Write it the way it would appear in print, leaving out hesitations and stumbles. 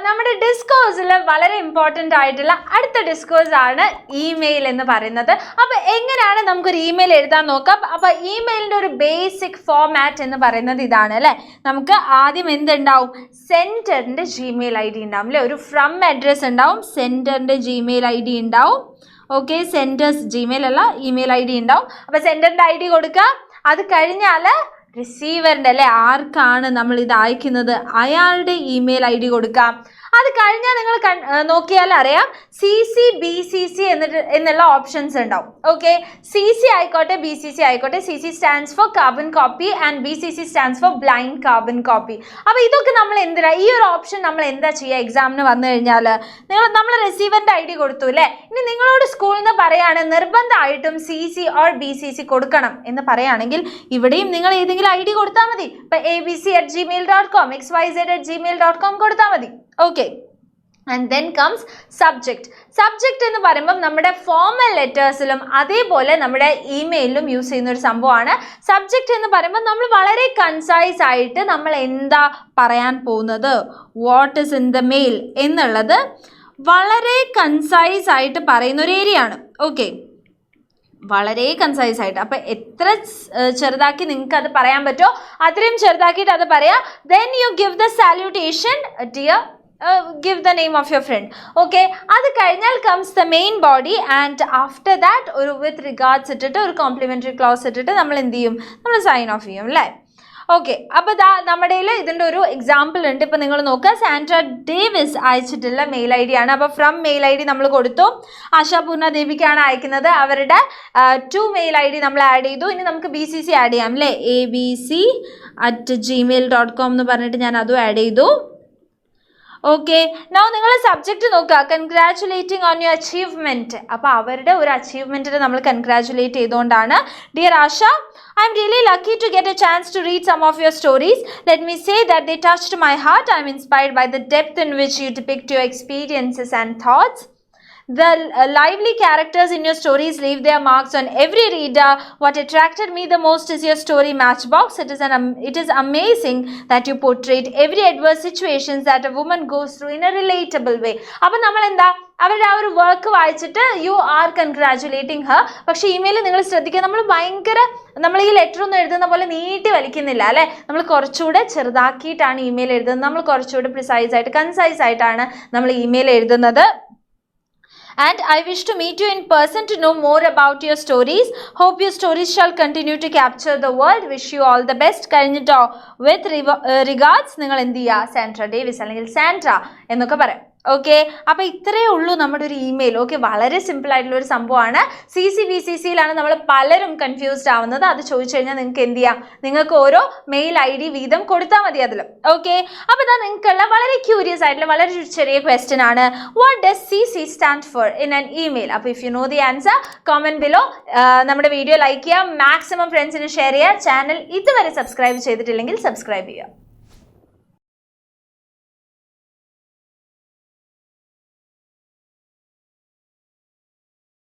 നമ്മുടെ ഡിസ്കോഴ്സിൽ വളരെ ഇമ്പോർട്ടൻ്റ് ആയിട്ടുള്ള അടുത്ത ഡിസ്കോഴ്സ് ആണ് ഇമെയിൽ എന്ന് പറയുന്നത്. അപ്പോൾ എങ്ങനെയാണ് നമുക്കൊരു ഇമെയിൽ എഴുതാൻ നോക്കാം. അപ്പോൾ ഇമെയിലിൻ്റെ ഒരു ബേസിക് ഫോർമാറ്റ് എന്ന് പറയുന്നത് ഇതാണ് അല്ലേ. നമുക്ക് ആദ്യം എന്തുണ്ടാവും, സെൻറ്ററിൻ്റെ ജിമെയിൽ ഐ ഡി ഉണ്ടാവും അല്ലേ. ഒരു ഫ്രം അഡ്രസ്സ് ഉണ്ടാവും, സെൻറ്ററിൻ്റെ ജിമെയിൽ ഐ ഡി ഉണ്ടാവും. ഓക്കെ, സെൻറ്റേഴ്സ് ജിമെയിൽ അല്ല, ഇമെയിൽ ഐ ഡി ഉണ്ടാവും. അപ്പോൾ സെൻറ്ററിൻ്റെ ഐ ഡി കൊടുക്കുക. അത് കഴിഞ്ഞാൽ റിസീവറിൻ്റെ അല്ലേ, ആർക്കാണ് നമ്മൾ ഇത് അയക്കുന്നത് അയാളുടെ ഇമെയിൽ ഐ ഡി കൊടുക്കാം. അത് കഴിഞ്ഞാൽ നിങ്ങൾ നോക്കിയാൽ അറിയാം CC BCC എന്നുള്ള ഓപ്ഷൻസ് ഉണ്ടാവും. ഓക്കെ, CC ആയിക്കോട്ടെ BCC ആയിക്കോട്ടെ, CC stands for carbon copy and BCC stands for blind carbon copy. അപ്പോൾ ഇതൊക്കെ നമ്മൾ എന്തിനാ, ഈ ഒരു ഓപ്ഷൻ നമ്മൾ എന്താ ചെയ്യുക, എക്സാമിന് വന്നു കഴിഞ്ഞാൽ നമ്മൾ റിസീവറിൻ്റെ ഐ ഡി കൊടുത്തു അല്ലേ. ഇനി നിങ്ങളോട് സ്കൂളിൽ നിന്ന് പറയുകയാണ് നിർബന്ധമായിട്ടും CC ഓർ BCC കൊടുക്കണം എന്ന് പറയുകയാണെങ്കിൽ ഇവിടെയും നിങ്ങൾ ഏതെങ്കിലും ഐ ഡി കൊടുത്താൽ മതി. ഇപ്പം abc@gmail.com, xyz@gmail.com കൊടുത്താൽ മതി. Okay, and then comes subject. Subject എന്ന് പറയുമ്പം നമ്മുടെ ഫോർമൽ ലെറ്റേഴ്സിലും അതേപോലെ നമ്മുടെ ഇമെയിലിലും യൂസ് ചെയ്യുന്ന ഒരു സംഭവമാണ്. സബ്ജക്റ്റ് എന്ന് പറയുമ്പോൾ നമ്മൾ വളരെ കൺസൈസ് ആയിട്ട് നമ്മൾ എന്താ പറയാൻ പോകുന്നത്, what is in the mail എന്നുള്ളത് വളരെ കൺസൈസ് ആയിട്ട് പറയുന്ന ഒരു ഏരിയ ആണ്. ഓക്കെ, വളരെ കൺസൈസ് ആയിട്ട്. അപ്പോൾ എത്ര ചെറുതാക്കി നിങ്ങൾക്ക് അത് പറയാൻ പറ്റുമോ അത്രയും ചെറുതാക്കിയിട്ട് അത് പറയാം. Then you give the salutation dear, give the name of your friend. Okay, അത് കഴിഞ്ഞാൽ comes the main body and after that ഒരു with regards ഇട്ടിട്ട് ഒരു കോംപ്ലിമെൻ്ററി ക്ലോസ് ഇട്ടിട്ട് നമ്മൾ എന്ത് ചെയ്യും, നമ്മൾ സൈൻ ഓഫ് ചെയ്യും അല്ലേ. ഓക്കെ, അപ്പോൾ നമ്മുടെ ഇതിൻ്റെ ഒരു എക്സാമ്പിൾ ഉണ്ട്. ഇപ്പോൾ നിങ്ങൾ നോക്കുക, സാൻഡ്ര ഡേവിസ് അയച്ചിട്ടുള്ള മെയിൽ ഐ ഡി ആണ്. അപ്പോൾ ഫ്രം മെയിൽ ഐ ഡി നമ്മൾ കൊടുത്തു. ആശാപൂർണ ദേവിക്കാണ് അയക്കുന്നത്, അവരുടെ ടു മെയിൽ ഐ ഡി നമ്മൾ ആഡ് ചെയ്തു. ഇനി നമുക്ക് BCC ആഡ് ചെയ്യാം അല്ലേ, abc@gmail.com എന്ന് പറഞ്ഞിട്ട് ഞാൻ അതും ആഡ് ചെയ്തു. ഓക്കെ, നൗ നിങ്ങൾ സബ്ജക്റ്റ് നോക്കുക, കൺഗ്രാറ്റുലേറ്റിംഗ് ഓൺ യുവർ അച്ചീവ്മെൻറ്റ്. അപ്പോൾ അവരുടെ ഒരു അച്ചീവ്മെൻറ്റിനെ നമ്മൾ കൺഗ്രാറ്റുലേറ്റ് ചെയ്തുകൊണ്ടാണ്. Dear Asha, I am really lucky to get a chance to read some of your stories. Let me say that they touched my heart. I am inspired by the depth in which you depict your experiences and thoughts. The lively characters in your stories leave their marks on every reader. What attracted me the most is your story Matchbox. It is amazing that you portrayed every adverse situations that a woman goes through in a relatable way. അപ്പോൾ നമ്മൾ എന്താ, അവരുടെ ആ ഒരു work വായിച്ചിട്ട് you are കൺഗ്രാറ്റുലേറ്റിംഗ് Har. പക്ഷേ email നിങ്ങൾ ശ്രദ്ധിക്കുക, നമ്മൾ ഈ ലെറ്റർ ഒന്നും എഴുതുന്ന പോലെ നീട്ടി വലിക്കുന്നില്ല അല്ലേ. നമ്മൾ കുറച്ചുകൂടെ ചെറുതാക്കിയിട്ടാണ് ഇമെയിൽ എഴുതുന്നത്. നമ്മൾ കുറച്ചുകൂടെ പ്രിസൈസ് ആയിട്ട് കൺസൈസ് ആയിട്ടാണ് നമ്മൾ ഇമെയിൽ എഴുതുന്നത്. And I wish to meet you in person to know more about your stories. Hope your stories shall continue to capture the world. Wish you all the best. കഴിഞ്ഞിട്ടോ with regards നിങ്ങൾ എന്ത് ചെയ്യുക, Sandra Davis അല്ലെങ്കിൽ Sandra എന്നൊക്കെ പറയാം. Okay, അപ്പോൾ ഇത്രയേ ഉള്ളൂ നമ്മുടെ ഒരു ഇമെയിൽ. ഓക്കെ, വളരെ സിമ്പിൾ ആയിട്ടുള്ള ഒരു സംഭവമാണ്. CC BCCയിലാണ് നമ്മൾ പലരും കൺഫ്യൂസ്ഡ് ആവുന്നത്. അത് ചോദിച്ചു കഴിഞ്ഞാൽ നിങ്ങൾക്ക് എന്ത് ചെയ്യാം, നിങ്ങൾക്ക് ഓരോ മെയിൽ ഐ ഡി വീതം കൊടുത്താൽ മതി അതിൽ. ഓക്കെ, അപ്പോൾ ഇതാ നിങ്ങൾക്കുള്ള വളരെ ക്യൂരിയസ് ആയിട്ടുള്ള വളരെ ചെറിയ ക്വസ്റ്റ്യൻ ആണ്, what does CC stand for in an email. അപ്പോൾ if you know the answer comment below. നമ്മുടെ വീഡിയോ ലൈക്ക് ചെയ്യുക, മാക്സിമം ഫ്രണ്ട്സിന് ഷെയർ ചെയ്യുക. ചാനൽ ഇതുവരെ സബ്സ്ക്രൈബ് ചെയ്തിട്ടില്ലെങ്കിൽ സബ്സ്ക്രൈബ് ചെയ്യുക.